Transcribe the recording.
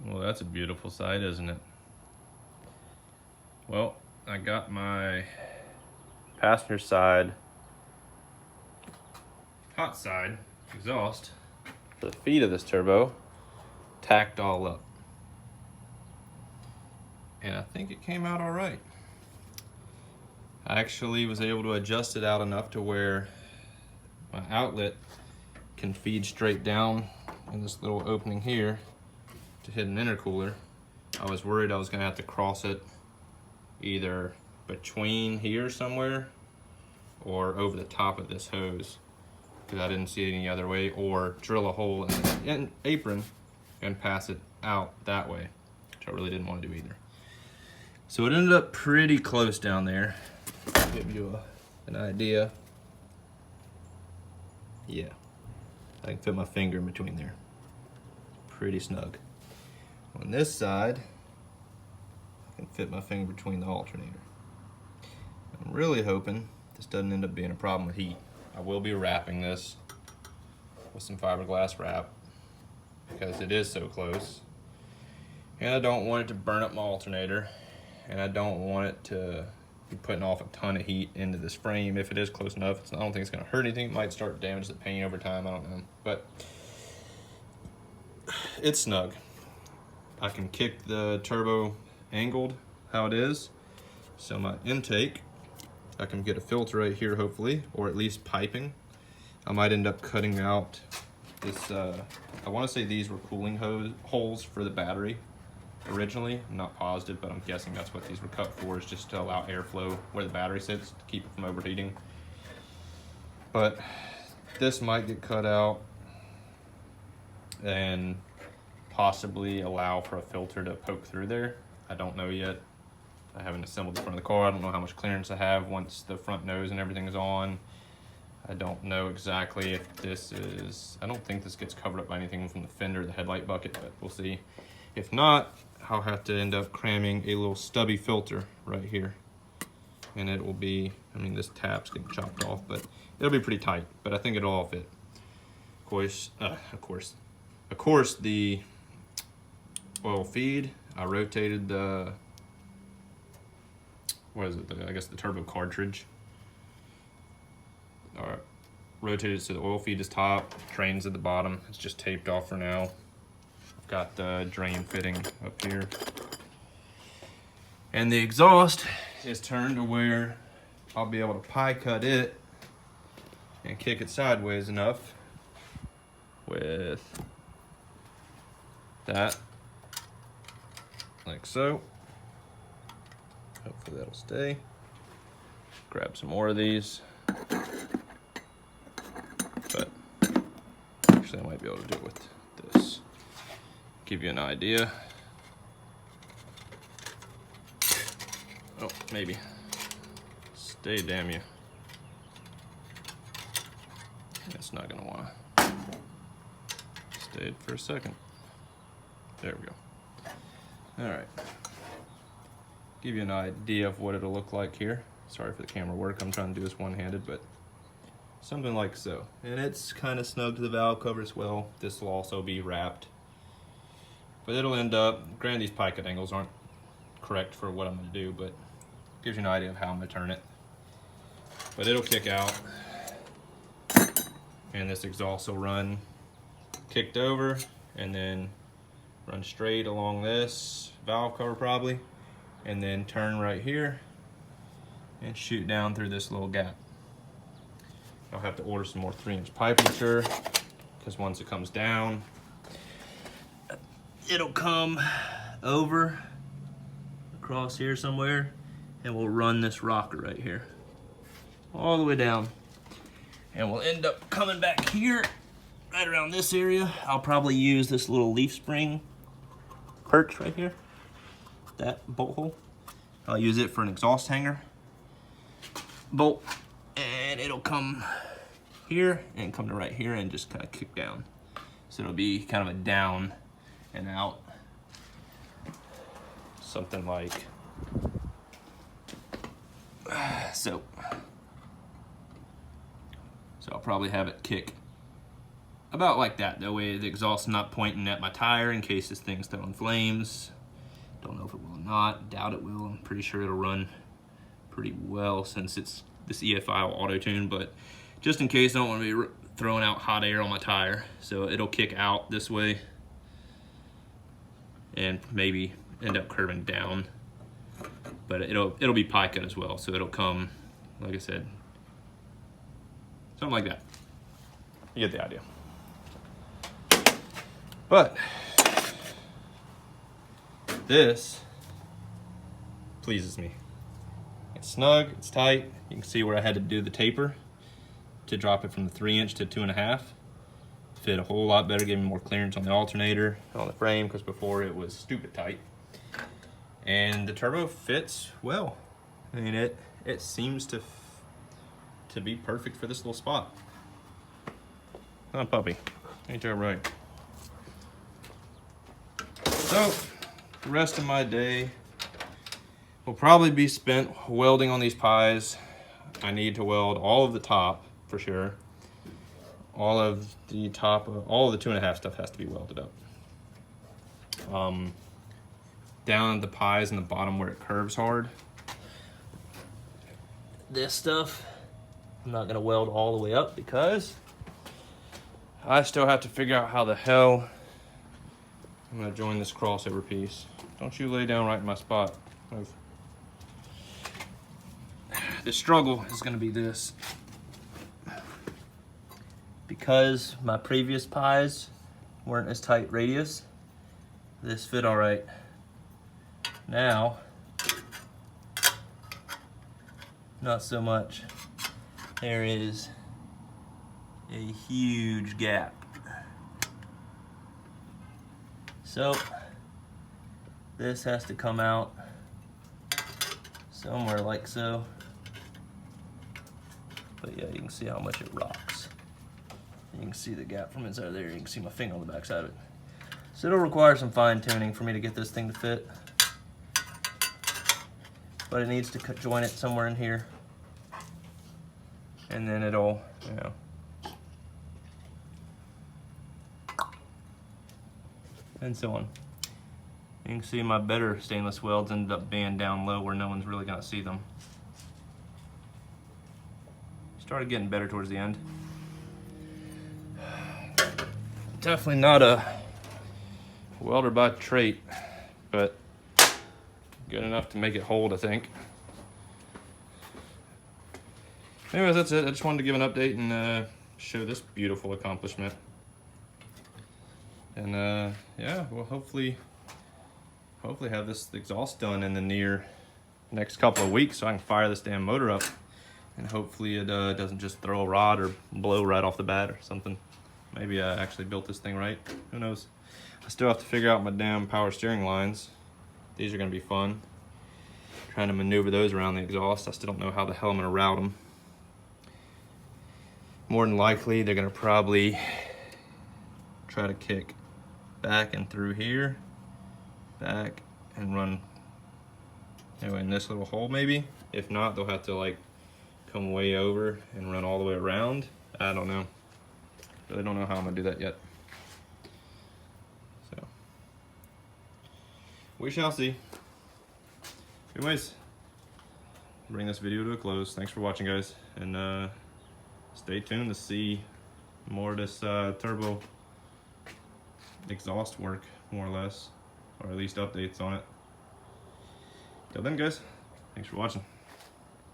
Well, that's a beautiful sight, isn't it? Well, I got my passenger side, hot side exhaust, the feet of this turbo, tacked all up. And I think it came out all right. I actually was able to adjust it out enough to where my outlet can feed straight down in this little opening here to hit an intercooler. I was worried I was gonna have to cross it either between here somewhere or over the top of this hose, because I didn't see it any other way, or drill a hole in the apron and pass it out that way, which I really didn't want to do either. So it ended up pretty close down there. Give you an idea. Yeah, I can fit my finger in between there. Pretty snug. On this side, I can fit my finger between the alternator. I'm really hoping this doesn't end up being a problem with heat. I will be wrapping this with some fiberglass wrap because it is so close. And I don't want it to burn up my alternator, and I don't want it to be putting off a ton of heat into this frame. If it is close enough, I don't think it's gonna hurt anything. It might start to damage the paint over time, I don't know. But it's snug. I can kick the turbo angled how it is. So my intake, I can get a filter right here hopefully, or at least piping. I might end up cutting out this, I wanna say these were cooling holes for the battery originally. I'm not positive, but I'm guessing that's what these were cut for, is just to allow airflow where the battery sits to keep it from overheating. But this might get cut out and possibly allow for a filter to poke through there. I don't know yet. I haven't assembled the front of the car. I don't know how much clearance I have once the front nose and everything is on. I don't know exactly if this is, I don't think this gets covered up by anything from the fender or the headlight bucket, but we'll see. If not, I'll have to end up cramming a little stubby filter right here. And it will be, I mean, this tap's getting chopped off, but it'll be pretty tight, but I think it'll all fit. Of course, the oil feed, I rotated the, what is it, I guess the turbo cartridge. All right, rotated so the oil feed is top, drains at the bottom. It's just taped off for now. I've got the drain fitting up here. And the exhaust is turned to where I'll be able to pie cut it and kick it sideways enough with that, like so. Hopefully that'll stay. Grab some more of these. But actually I might be able to do it with this. Give you an idea. Oh, maybe. Stay, damn you. It's not gonna wanna. Stayed for a second. There we go. All right. Give you an idea of what it'll look like here. Sorry for the camera work. I'm trying to do this one-handed, but something like so. And it's kind of snug to the valve cover as well. This will also be wrapped. But it'll end up, granted these pie cut angles aren't correct for what I'm gonna do, but gives you an idea of how I'm gonna turn it. But it'll kick out. And this exhaust will run kicked over and then run straight along this valve cover probably, and then turn right here and shoot down through this little gap. I'll have to order some more 3-inch pipe, I'm sure, because once it comes down, it'll come over across here somewhere, and we'll run this rocker right here all the way down, and we'll end up coming back here right around this area. I'll probably use this little leaf spring perch right here, that bolt hole. I'll use it for an exhaust hanger bolt, and it'll come here and come to right here and just kind of kick down. So it'll be kind of a down and out, something like so. So I'll probably have it kick about like that. That way the exhaust's not pointing at my tire in case this thing's throwing flames. Don't know if it will or not, doubt it will. I'm pretty sure it'll run pretty well since it's this EFI will auto-tune, but just in case, I don't want to be throwing out hot air on my tire. So it'll kick out this way and maybe end up curving down, but it'll be pie cut as well. So it'll come, like I said, something like that. You get the idea. But this pleases me. It's snug, it's tight. You can see where I had to do the taper to drop it from the 3" to 2.5. Fit a whole lot better, gave me more clearance on the alternator, on the frame, because before it was stupid tight. And the turbo fits well. I mean, it seems to be perfect for this little spot. Huh, puppy? Ain't that right? So, the rest of my day will probably be spent welding on these pies. I need to weld all of the top for sure. All of the top, all of the 2.5 stuff has to be welded up. Down the pies in the bottom where it curves hard. This stuff, I'm not gonna weld all the way up because I still have to figure out how the hell I'm gonna join this crossover piece. Don't you lay down right in my spot. The struggle is gonna be this. Because my previous pies weren't as tight radius, this fit all right. Now, not so much. There is a huge gap. So, this has to come out somewhere like so. But yeah, you can see how much it rocks. You can see the gap from inside there. You can see my finger on the back side of it. So it'll require some fine tuning for me to get this thing to fit. But it needs to join it somewhere in here. And then it'll, you know. And so on. You can see my better stainless welds ended up being down low where no one's really gonna see them. Started getting better towards the end. Definitely not a welder by trait, but good enough to make it hold, I think. Anyways, that's it. I just wanted to give an update and show this beautiful accomplishment. And yeah, we'll hopefully have this exhaust done in the next couple of weeks so I can fire this damn motor up. And hopefully it doesn't just throw a rod or blow right off the bat or something. Maybe I actually built this thing right. Who knows? I still have to figure out my damn power steering lines. These are gonna be fun. Trying to maneuver those around the exhaust. I still don't know how the hell I'm gonna route them. More than likely, they're gonna probably try to kick back and through here, back and run anyway in this little hole maybe. If not, they'll have to like come way over and run all the way around. I don't know. Really don't know how I'm gonna do that yet. So we shall see. Anyways, bring this video to a close. Thanks for watching, guys, and stay tuned to see more of this turbo exhaust work, more or less, or at least updates on it. Till then, guys, thanks for watching.